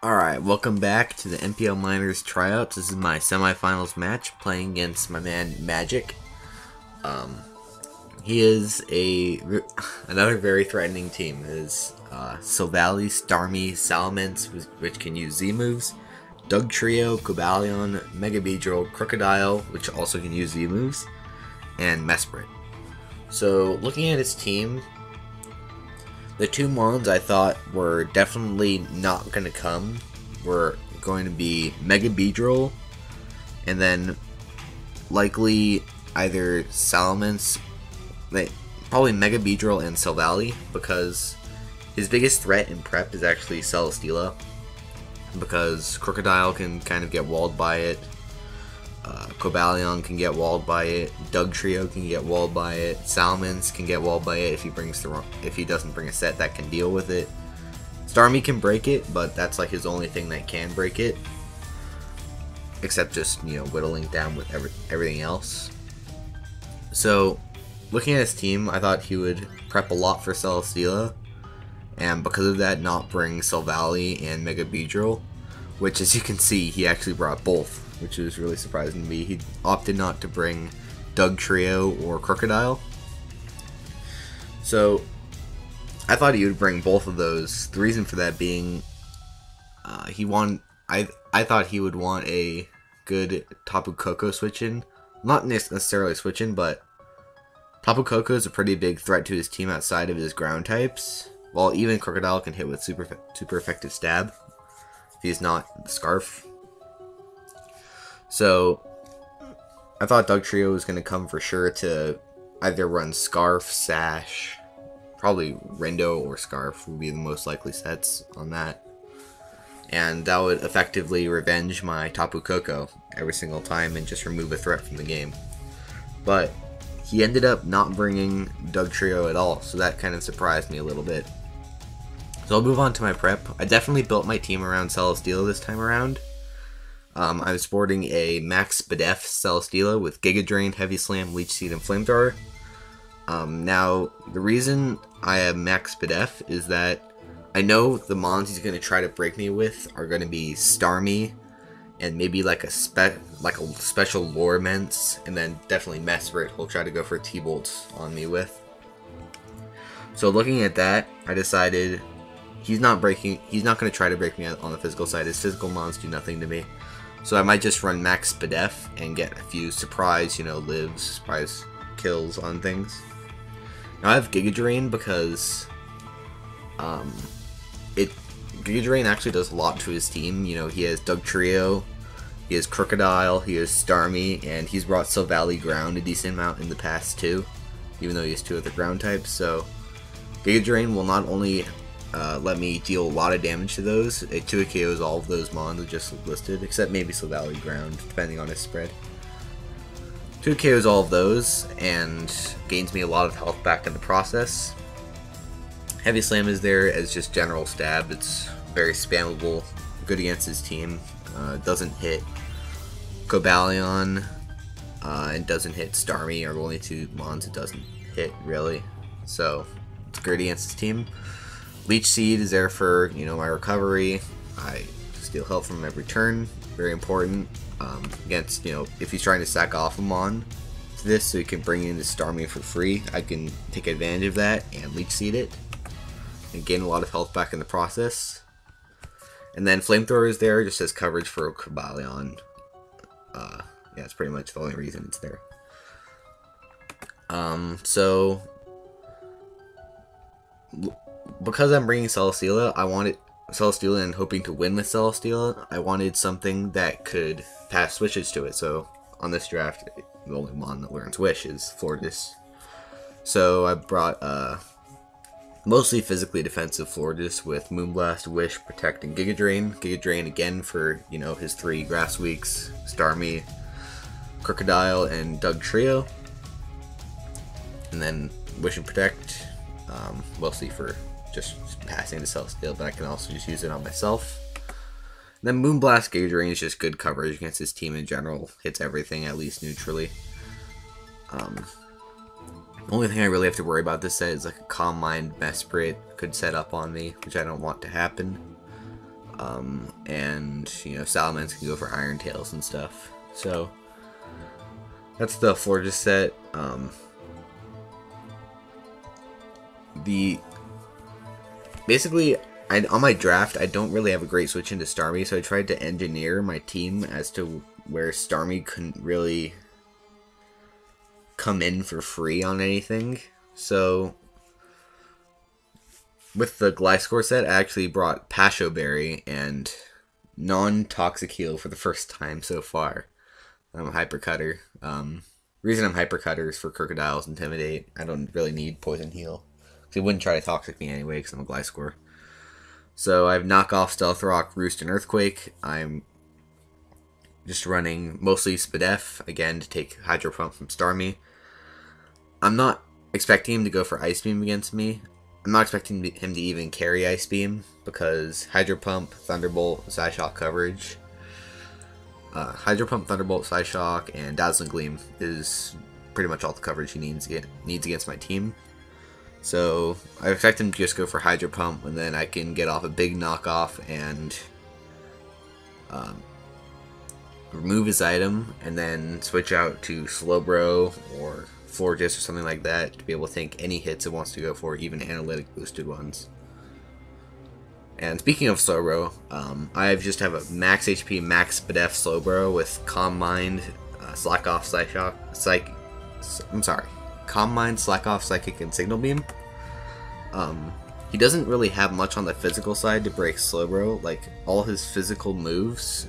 Alright, welcome back to the NPL Minors Tryouts. This is my semifinals match playing against my man Magick. He is another very threatening team. It is Silvally, Starmie, Salamence, which can use Z moves, Dugtrio, Cobalion, Megabeedrill, Crocodile, which also can use Z moves, and Mesprit. So, looking at his team, the two mons I thought were definitely not going to come were going to be Megabeedrill, and then likely either Salamence, probably Megabeedrill and Silvally, because his biggest threat in prep is actually Celesteela, because Crocodile can kind of get walled by it, Cobalion can get walled by it, Dugtrio can get walled by it, Salamence can get walled by it if he doesn't bring a set that can deal with it. Starmie can break it, but that's like his only thing that can break it, except just, you know, whittling down with everything else. So, looking at his team, I thought he would prep a lot for Celesteela, and because of that, not bring Silvally and Megabeedrill, which, as you can see, he actually brought both, which was really surprising to me. He opted not to bring Dugtrio or Crocodile. So, I thought he would bring both of those. The reason for that being, I thought he would want a good Tapu Koko switch-in. Not necessarily switch-in, but Tapu Koko is a pretty big threat to his team outside of his ground types, while even Crocodile can hit with super effective stab if he's not the Scarf. So, I thought Dugtrio was going to come for sure to either run Scarf, Sash, probably Rindo or Scarf would be the most likely sets on that. And that would effectively revenge my Tapu Koko every single time and just remove a threat from the game. But he ended up not bringing Dugtrio at all, so that kind of surprised me a little bit. So I'll move on to my prep. I definitely built my team around Celesteela this time around. I'm sporting a Max Spadef Celesteela with Giga Drain, Heavy Slam, Leech Seed, and Flamethrower. Now, the reason I have Max Spadef is that I know the mons he's going to try to break me with are going to be Starmie, and maybe like a special Lorements, and then definitely Mesprit he'll try to go for T-Bolts on me with. So looking at that, I decided he's not going to try to break me on the physical side. His physical mons do nothing to me. So I might just run Max Spadef and get a few surprise, lives, surprise kills on things. Now I have Giga Drain because Giga Drain actually does a lot to his team. He has Dugtrio, he has Crocodile, he has Starmie, and he's brought Silvally ground a decent amount in the past too, even though he has two other ground types. So Giga Drain will not only let me deal a lot of damage to those. It 2 KOs all of those mons just listed, except maybe Silvally ground, depending on his spread. 2 KOs all of those, and gains me a lot of health back in the process. Heavy Slam is there as just general stab. It's very spammable, good against his team. Doesn't hit Cobalion, and doesn't hit Starmie, are the only two mons it doesn't hit, really. So, it's good against his team. Leech Seed is there for, my recovery. I steal health from every turn. Very important. Against, if he's trying to sack off a mon to this so he can bring in his Starmie for free, I can take advantage of that and Leech Seed it. And gain a lot of health back in the process. And then Flamethrower is there just as coverage for Cobalion. Yeah, that's pretty much the only reason it's there. So because I'm bringing Celesteela, I wanted Celesteela and hoping to win with Celesteela, I wanted something that could pass switches to it. So on this draft, the only mon that learns Wish is Florges. So I brought mostly physically defensive Florges with Moonblast, Wish, Protect, and Giga Drain. Giga Drain again for, his 3 Grass Weeks, Starmie, Crocodile, and Dugtrio. And then Wish and Protect, mostly for just passing to Celesteela, but I can also just use it on myself. And then Moonblast Giga Drain is just good coverage against his team in general. Hits everything, at least neutrally. The only thing I really have to worry about this set is like a Calm Mind Mesprit could set up on me, which I don't want to happen. and you know, Salamence can go for Iron Tails and stuff. So that's the Florida set. Basically, on my draft, I don't really have a great switch into Starmie, so I tried to engineer my team as to where Starmie couldn't really come in for free on anything. So with the Gliscor set, I actually brought Pasho Berry and non-toxic heal for the first time so far. I'm a Hyper Cutter. Reason I'm Hyper Cutter is for Crocodile's Intimidate. I don't really need Poison Heal. He wouldn't try to Toxic me anyway because I'm a Gliscor. So I have Knockoff, Stealth Rock, Roost, and Earthquake. I'm just running mostly Spadef, again, to take Hydro Pump from Starmie. I'm not expecting him to go for Ice Beam against me. I'm not expecting him to even carry Ice Beam, because Hydro Pump, Thunderbolt, Psyshock coverage. Hydro Pump, Thunderbolt, Psyshock, and Dazzling Gleam is pretty much all the coverage he needs against my team. So I expect him to just go for Hydro Pump, and then I can get off a big knockoff and remove his item, and then switch out to Slowbro or Florges or something like that to be able to tank any hits it wants to go for, even analytic boosted ones. And speaking of Slowbro, I just have a max HP, max Spadef Slowbro with Calm Mind, Slack Off, Calm Mind, Slack Off, Psychic, and Signal Beam. He doesn't really have much on the physical side to break Slowbro. Like, all his physical moves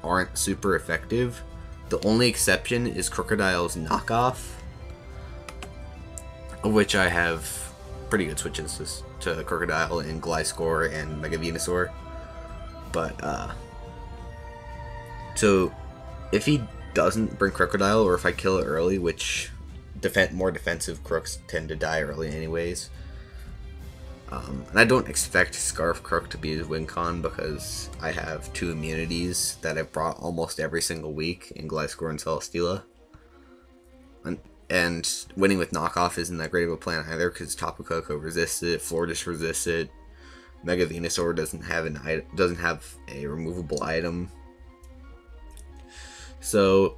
aren't super effective. The only exception is Crocodile's Knockoff, of which I have pretty good switches to Crocodile and Gliscor and Mega Venusaur. But, so, if he doesn't bring Crocodile, or if I kill it early, which more defensive Crooks tend to die early anyways. And I don't expect Scarf Crook to be his win con, because I have 2 immunities that I've brought almost every single week in Gliscor and Celesteela. And winning with Knockoff isn't that great of a plan either, because Tapu Koko resists it, Florges resists it, Mega Venusaur doesn't have a removable item. So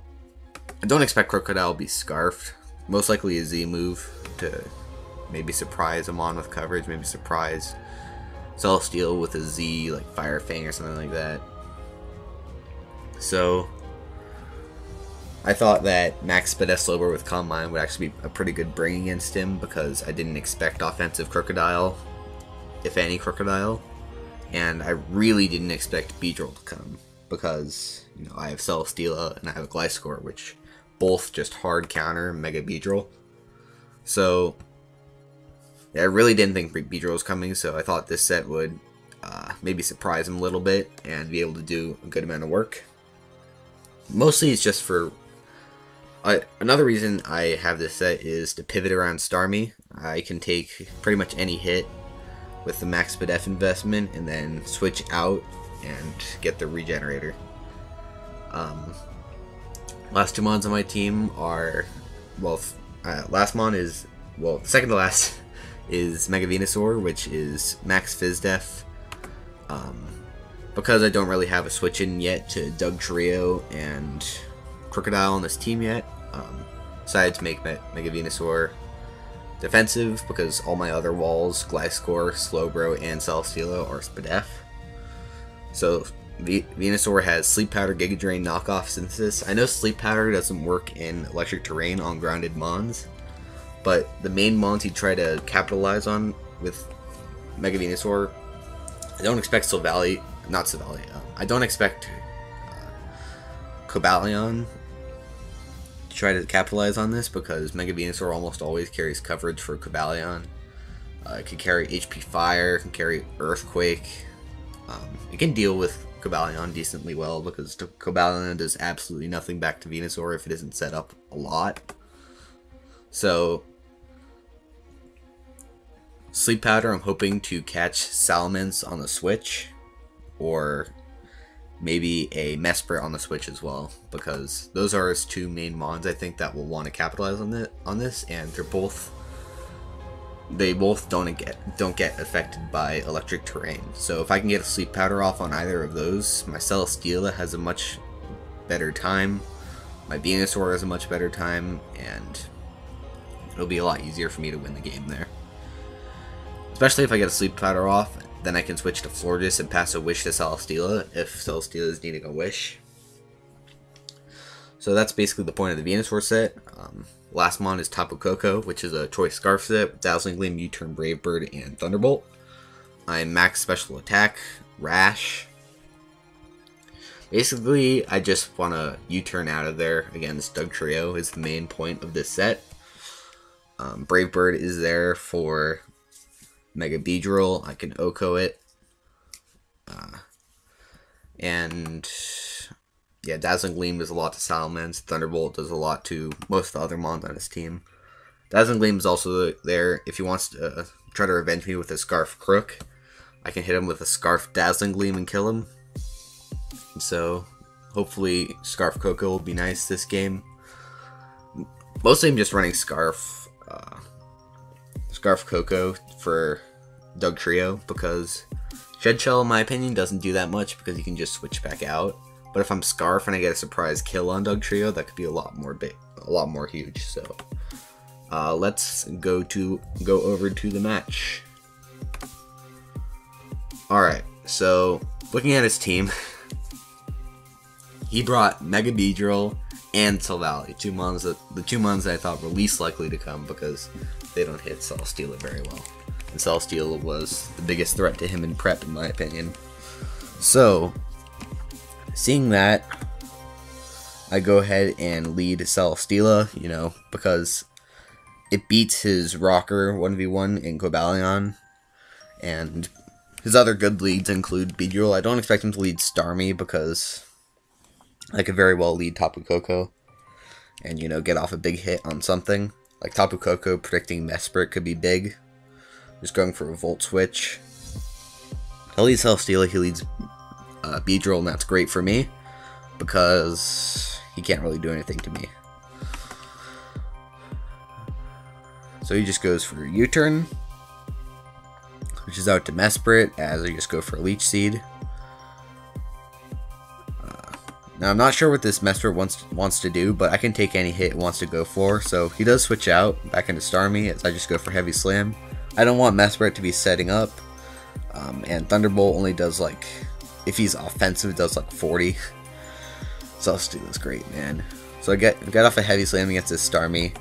I don't expect Crocodile to be Scarfed. Most likely a Z move to maybe surprise him on with coverage, maybe surprise Celesteela with a Z, like Fire Fang or something like that. So I thought that Max Spadef Slowbro with Calm Mind would actually be a pretty good bring against him, because I didn't expect offensive Crocodile, if any Crocodile, and I really didn't expect Beedrill to come, because, you know, I have Celesteela and I have a Gliscor, which both just hard counter Mega Beedrill. So yeah, I really didn't think Beedrill was coming, so I thought this set would maybe surprise him a little bit and be able to do a good amount of work. Mostly it's just for... another reason I have this set is to pivot around Starmie. I can take pretty much any hit with the Max Spadef investment and then switch out and get the Regenerator. Last 2 mons on my team are, well, last mon is, well, second to last is Mega Venusaur, which is Max Fizdef. Because I don't really have a switch in yet to Dugtrio and Crocodile on this team yet, decided to make Mega Venusaur defensive, because all my other walls, Gliscor, Slowbro, and Celesteela, are Spadef. So Venusaur has Sleep Powder, Giga Drain, Knockoff, Synthesis. I know Sleep Powder doesn't work in Electric Terrain on grounded mons, but the main mons he try to capitalize on with Mega Venusaur, I don't expect I don't expect Cobalion to try to capitalize on this, because Mega Venusaur almost always carries coverage for Cobalion. It can carry HP Fire, it can carry Earthquake. It can deal with Cobalion decently well, because Cobalion does absolutely nothing back to Venusaur if it isn't set up a lot. So Sleep Powder, I'm hoping to catch Salamence on the switch, or maybe a Mesprit on the switch as well, because those are his 2 main mons I think that will want to capitalize on this, and they're both they both don't get affected by electric terrain. So if I can get a sleep powder off on either of those, my Celesteela has a much better time, my Venusaur has a much better time, and it'll be a lot easier for me to win the game there. Especially if I get a sleep powder off, then I can switch to Florges and pass a wish to Celesteela if Celesteela is needing a wish. So that's basically the point of the Venusaur set. Last mon is Tapu Koko, which is a choice scarf set with Dazzling Gleam, U-Turn, Brave Bird, and Thunderbolt. I'm max special attack, Rash. Basically, I just want to U-Turn out of there against Dugtrio is the main point of this set. Brave Bird is there for Mega Beedrill. I can Oko it. And yeah, Dazzling Gleam does a lot to Salamence. Thunderbolt does a lot to most of the other mons on his team. Dazzling Gleam is also there if he wants to try to revenge me with a Scarf Crook. I can hit him with a Scarf Dazzling Gleam and kill him. So hopefully Scarf Koko will be nice this game. Mostly I'm just running Scarf Koko for Dugtrio because Shed Shell, in my opinion, doesn't do that much because you can just switch back out. But if I'm Scarf and I get a surprise kill on Dugtrio, that could be a lot more huge. So let's go over to the match. All right, so looking at his team, he brought Mega Beedrill and Silvally, the two mons that I thought were least likely to come because they don't hit Celesteela very well. And Celesteela was the biggest threat to him in prep, in my opinion. So, seeing that, I go ahead and lead Celesteela, you know, because it beats his Rocker 1v1 in Cobalion, and his other good leads include Beedrill. I don't expect him to lead Starmie because I could very well lead Tapu Koko and, you know, get off a big hit on something. Like Tapu Koko predicting Mesprit could be big. Just going for a Volt Switch. He'll lead Celesteela, he leads Beedrill, and that's great for me because he can't really do anything to me. So he just goes for U-Turn, which is out to Mesprit, as I just go for a Leech Seed. Now I'm not sure what this Mesprit wants to do, but I can take any hit it wants to go for. So he does switch out back into Starmie as I just go for Heavy Slam. I don't want Mesprit to be setting up, and Thunderbolt only does like, if he's offensive, it does like 40. Celesteela's great, man. So I get off a Heavy Slam against this Starmie.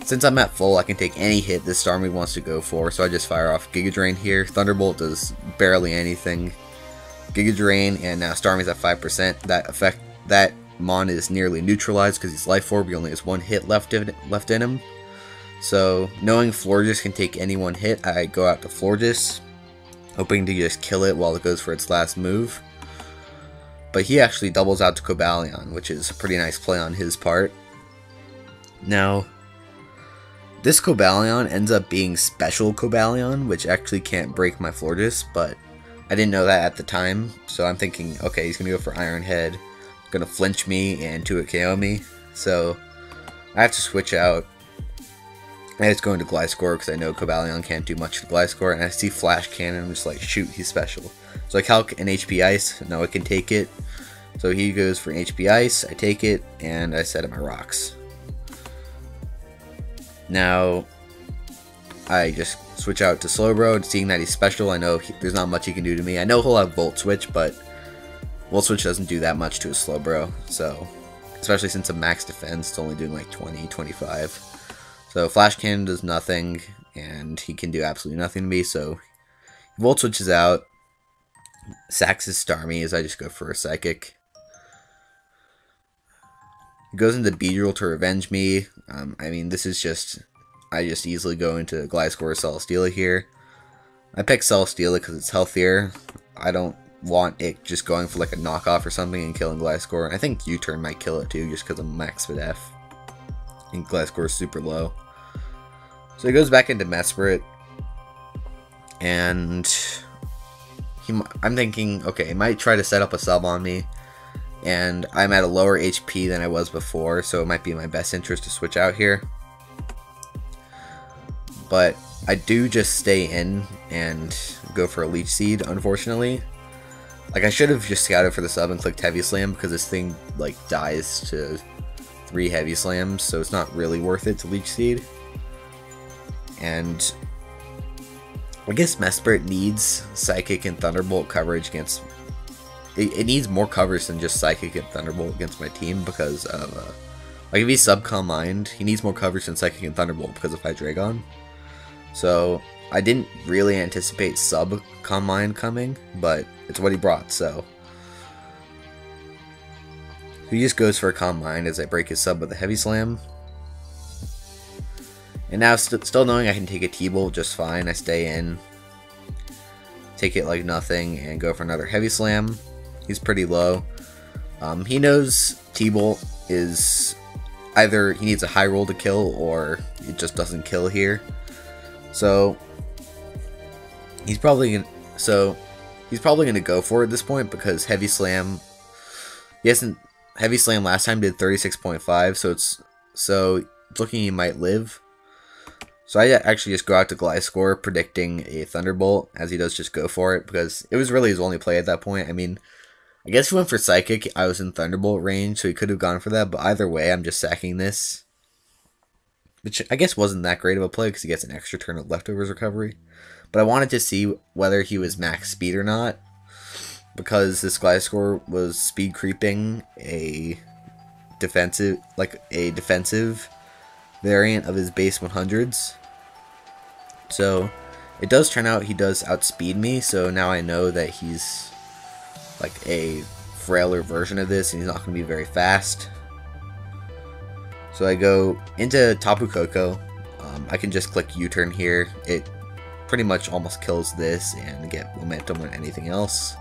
Since I'm at full, I can take any hit this Starmie wants to go for, so I just fire off Giga Drain here. Thunderbolt does barely anything. Giga Drain, and now Starmie's at 5%. That mon is nearly neutralized because he's Life Orb. He only has one hit left in him. So, knowing Florges can take any one hit, I go out to Florges, hoping to just kill it while it goes for its last move. But he actually doubles out to Cobalion, which is a pretty nice play on his part. Now, this Cobalion ends up being Special Cobalion, which actually can't break my Florges, but I didn't know that at the time, so I'm thinking, okay, he's going to go for Iron Head, going to flinch me and 2-hit KO me, so I have to switch out. And it's going to Gliscor because I know Cobalion can't do much to Gliscor, and I see Flash Cannon, I'm just like, shoot, he's special. So I calc an HP Ice, no, I can take it. So he goes for an HP Ice, I take it, and I set up my rocks. Now, I just switch out to Slowbro, and seeing that he's special, I know there's not much he can do to me. I know he'll have Volt Switch, but Volt Switch doesn't do that much to a Slowbro, so, especially since I'm max defense, it's only doing like 20, 25. So Flash Cannon does nothing, and he can do absolutely nothing to me, so Volt switches out, sacks his Starmie as I just go for a Psychic. He goes into Beedrill to revenge me. I mean, this is just, I just easily go into Gliscor or Celesteela here. I pick Celesteela because it's healthier. I don't want it just going for like a knockoff or something and killing Gliscor. I think U-Turn might kill it too, just because I'm max Videf. And Gliscor is super low. So he goes back into Mesprit, and I'm thinking, okay, he might try to set up a sub on me, and I'm at a lower HP than I was before, so it might be in my best interest to switch out here. But I do just stay in and go for a Leech Seed, unfortunately. Like, I should have just scouted for the sub and clicked Heavy Slam, because this thing, like, dies to 3 Heavy Slams, so it's not really worth it to Leech Seed. And I guess Mesprit needs Psychic and Thunderbolt coverage against... It needs more coverage than just Psychic and Thunderbolt against my team, because of... like, if he's sub-Calm Mind, he needs more coverage than Psychic and Thunderbolt because of Hydreigon. So, I didn't really anticipate sub-Calm Mind coming, but it's what he brought, so... He just goes for a Calm Mind as I break his sub with a Heavy Slam. And now, still knowing I can take a T-Bolt just fine, I stay in, take it like nothing, and go for another Heavy Slam. He's pretty low. He knows T-Bolt is either he needs a high roll to kill, or it just doesn't kill here. So he's probably gonna go for it at this point, because Heavy Slam, Heavy Slam last time did 36.5, so it's looking he might live. So I actually just go out to Gliscor, predicting a Thunderbolt, as he does just go for it, because it was really his only play at that point. I mean, I guess he went for Psychic, I was in Thunderbolt range, so he could have gone for that, but either way, I'm just sacking this. Which I guess wasn't that great of a play, because he gets an extra turn of Leftovers recovery. But I wanted to see whether he was max speed or not, because this Gliscor was speed creeping a defensive variant of his base 100s. So it does turn out he does outspeed me, so now I know that he's like a frailer version of this and he's not going to be very fast. So I go into Tapu Koko. I can just click U-turn here. It pretty much almost kills this and get momentum on anything else.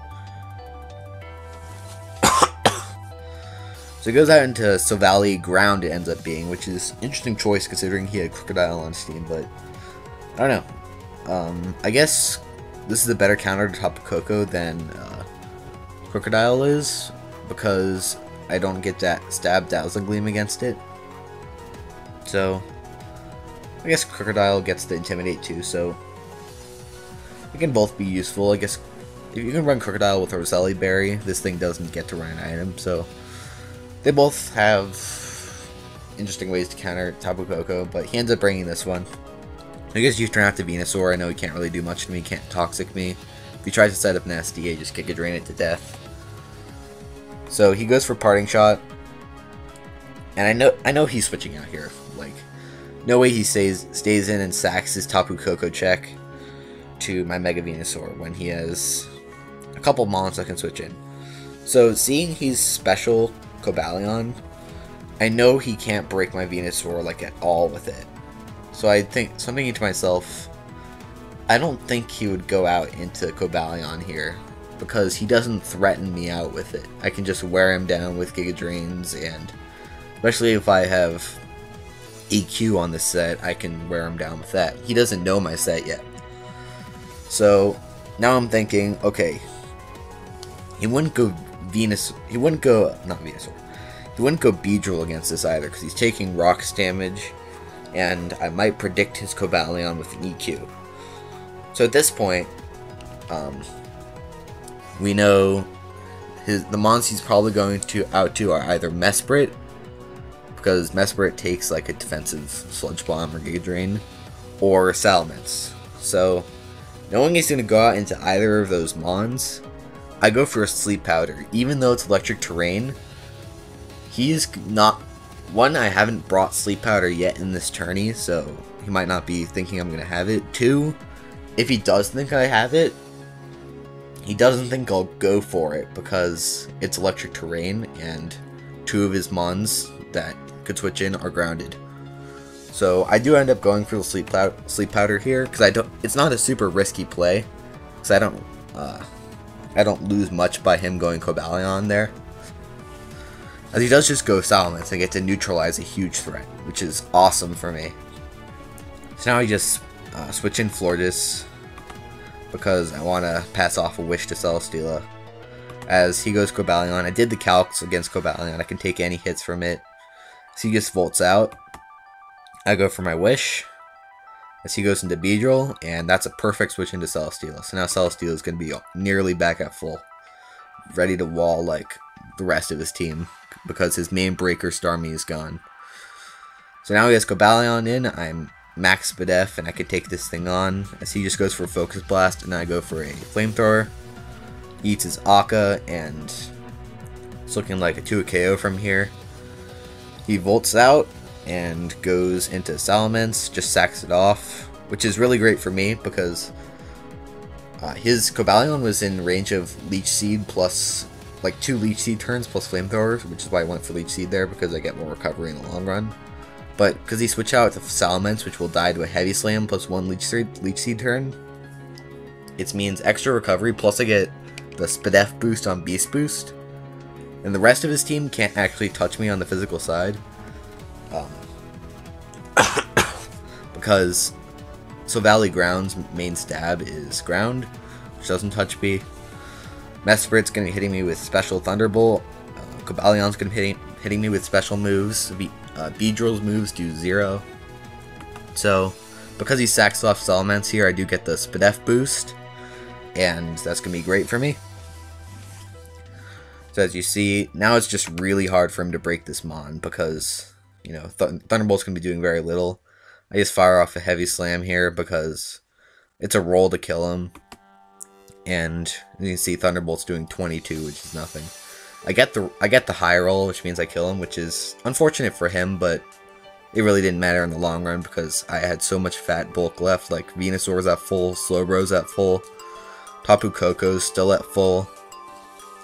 So it goes out into Silvally Ground, it ends up being, which is an interesting choice considering he had Crocodile on his team, but I don't know. I guess this is a better counter to Tapu Koko than Crocodile is, because I don't get that Stab Dazzling Gleam against it. So I guess Crocodile gets the Intimidate too, so they can both be useful. I guess if you can run Crocodile with a Roselli Berry, this thing doesn't get to run an item, so they both have interesting ways to counter Tapu Koko, but he ends up bringing this one. I guess you turn out to Venusaur. I know he can't really do much to me, can't Toxic me. If he tries to set up an SD, I just Giga Drain it to death. So he goes for Parting Shot, and I know he's switching out here. Like, no way he stays in and sacks his Tapu Koko check to my Mega Venusaur when he has a couple mons that can switch in. So seeing he's special Cobalion, I know he can't break my Venusaur like at all with it. So I'm thinking to myself, I don't think he would go out into Cobalion here, because he doesn't threaten me out with it. I can just wear him down with Giga Drains, and especially if I have EQ on this set, I can wear him down with that. He doesn't know my set yet. So now I'm thinking, okay, he wouldn't go Beedrill against this either, because he's taking Rocks damage, and I might predict his Cobalion with an EQ. So at this point, we know the mons he's probably going out to are either Mesprit, because Mesprit takes like a defensive Sludge Bomb or Giga Drain, or Salamence. So knowing he's going to go out into either of those mons, I go for a Sleep Powder. Even though it's electric terrain, he's not... One, I haven't brought Sleep Powder yet in this tourney, so he might not be thinking I'm going to have it. Two, if he does think I have it, he doesn't think I'll go for it because it's electric terrain, and 2 of his mons that could switch in are grounded. So I do end up going for the Sleep Powder here, because it's not a super risky play, because I don't lose much by him going Cobalion there, as he does just go Salamence and get to neutralize a huge threat, which is awesome for me. So now I just switch in Florges, because I want to pass off a Wish to Celesteela. As he goes Cobalion, I did the calcs against Cobalion, I can take any hits from it. So he just volts out. I go for my Wish, as he goes into Beedrill, and that's a perfect switch into Celesteela. So now Celesteela is going to be nearly back at full, ready to wall like the rest of his team, because his main breaker Starmie is gone. So now he has Cobalion in, I'm max Spadef, and I could take this thing on, as he just goes for a Focus Blast, and I go for a Flamethrower. He eats his Akka, and it's looking like a 2 KO from here. He volts out, and goes into Salamence, just sacks it off, which is really great for me, because his Cobalion was in range of Leech Seed plus, like 2 Leech Seed turns plus Flamethrowers, which is why I went for Leech Seed there, because I get more recovery in the long run. But because he switched out to Salamence, which will die to a Heavy Slam plus 1 Leech Seed turn, it means extra recovery, plus I get the Spadef boost on Beast Boost, and the rest of his team can't actually touch me on the physical side. Because Silvally Ground's main stab is Ground, which doesn't touch me. Mesprit's going to be hitting me with Special Thunderbolt. Cobalion's going to be hitting me with special moves. Beedrill's moves do 0. So, because he sacks off Salamence here, I do get the Spadef boost, and that's going to be great for me. So as you see, now it's just really hard for him to break this Mon, because, you know, Thunderbolt's going to be doing very little. I just fire off a Heavy Slam here because it's a roll to kill him. And you can see Thunderbolt's doing 22, which is nothing. I get the high roll, which means I kill him, which is unfortunate for him, but it really didn't matter in the long run because I had so much fat bulk left. Like Venusaur's at full, Slowbro's at full, Tapu Koko's still at full,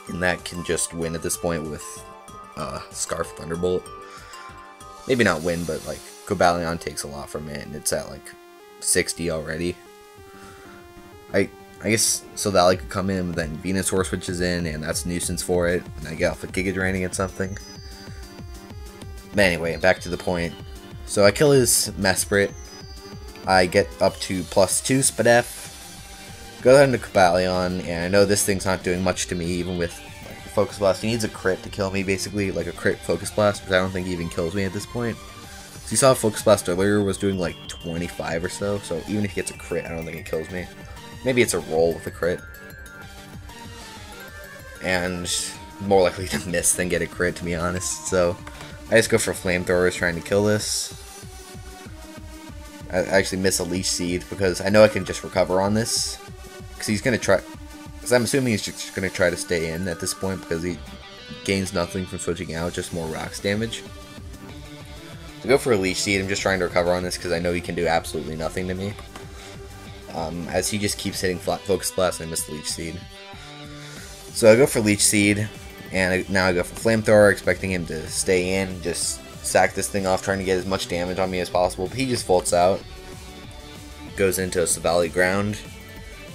and that can just win at this point with Scarf Thunderbolt. Maybe not win, but like Cobalion takes a lot from it, and it's at like 60 already. I guess Silvally could come in, but then Venusaur switches in, and that's nuisance for it, and I get off a Giga Draining at something. But anyway, back to the point. So I kill his Mesprit. I get up to +2 Spadef. Go ahead into Cobalion, and I know this thing's not doing much to me, even with like, the Focus Blast. He needs a crit to kill me, basically, like a crit Focus Blast, which I don't think he even kills me at this point. So you saw Focus Blast earlier was doing like 25 or so even if he gets a crit, I don't think it kills me. Maybe it's a roll with a crit. And more likely to miss than get a crit, to be honest. So I just go for Flamethrowers trying to kill this. I actually miss a Leech Seed because I know I can just recover on this. Because he's going to try... Because I'm assuming he's just going to try to stay in at this point because he gains nothing from switching out, just more rocks damage. So go for a Leech Seed. I'm just trying to recover on this because I know he can do absolutely nothing to me. As he just keeps hitting Focus Blast and I miss the Leech Seed. So I go for Leech Seed, and now I go for Flamethrower, expecting him to stay in, just sack this thing off, trying to get as much damage on me as possible, but he just volts out, goes into Silvally Ground,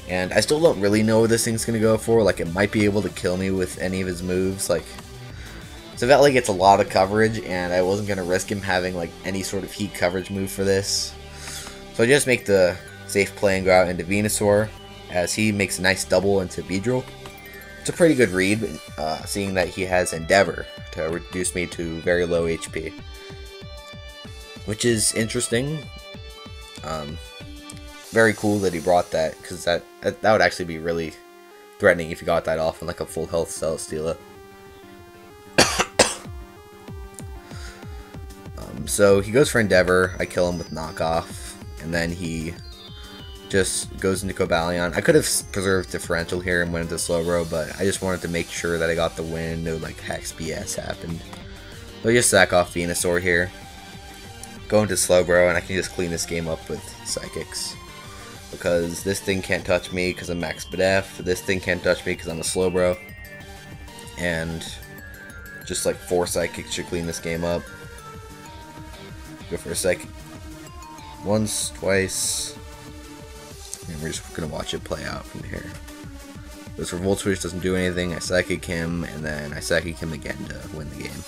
and I still don't really know what this thing's going to go for. Like, it might be able to kill me with any of his moves. Like, Silvally gets a lot of coverage, and I wasn't going to risk him having, like, any sort of heat coverage move for this. So I just make the safe play and go out into Venusaur, as he makes a nice double into Beedrill. It's a pretty good read, seeing that he has Endeavor to reduce me to very low HP. Which is interesting. Very cool that he brought that, because that would actually be really threatening if he got that off in like a full health Celesteela. So he goes for Endeavor, I kill him with Knockoff, and then he just goes into Cobalion. I could have preserved Differential here and went into Slowbro, but I just wanted to make sure that I got the win. No like Hex BS happened. So I just sack off Venusaur here. Go into Slowbro, and I can just clean this game up with Psychics. Because this thing can't touch me because I'm max Spadef. This thing can't touch me because I'm a Slowbro. And just like 4 Psychics should clean this game up. Go for a Psychic once, twice. And we're just going to watch it play out from here. Goes for Volt Switch, doesn't do anything. I Psychic him, and then I Psychic him again to win the game.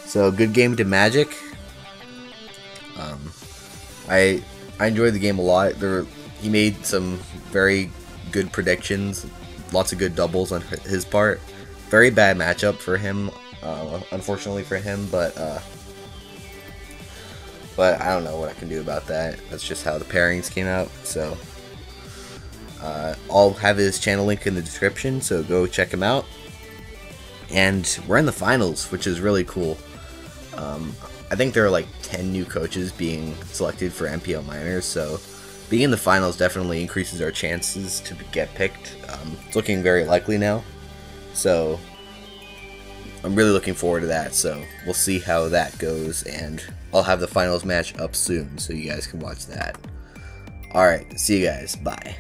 So, good game to Magick. I enjoyed the game a lot. He made some very good predictions. Lots of good doubles on his part. Very bad matchup for him, unfortunately for him, but but I don't know what I can do about that. That's just how the pairings came out. So I'll have his channel link in the description, so go check him out. And we're in the finals, which is really cool. I think there are like 10 new coaches being selected for NPL minors, so being in the finals definitely increases our chances to get picked. It's looking very likely now, so I'm really looking forward to that. So we'll see how that goes, and I'll have the finals match up soon, so you guys can watch that. Alright, see you guys. Bye.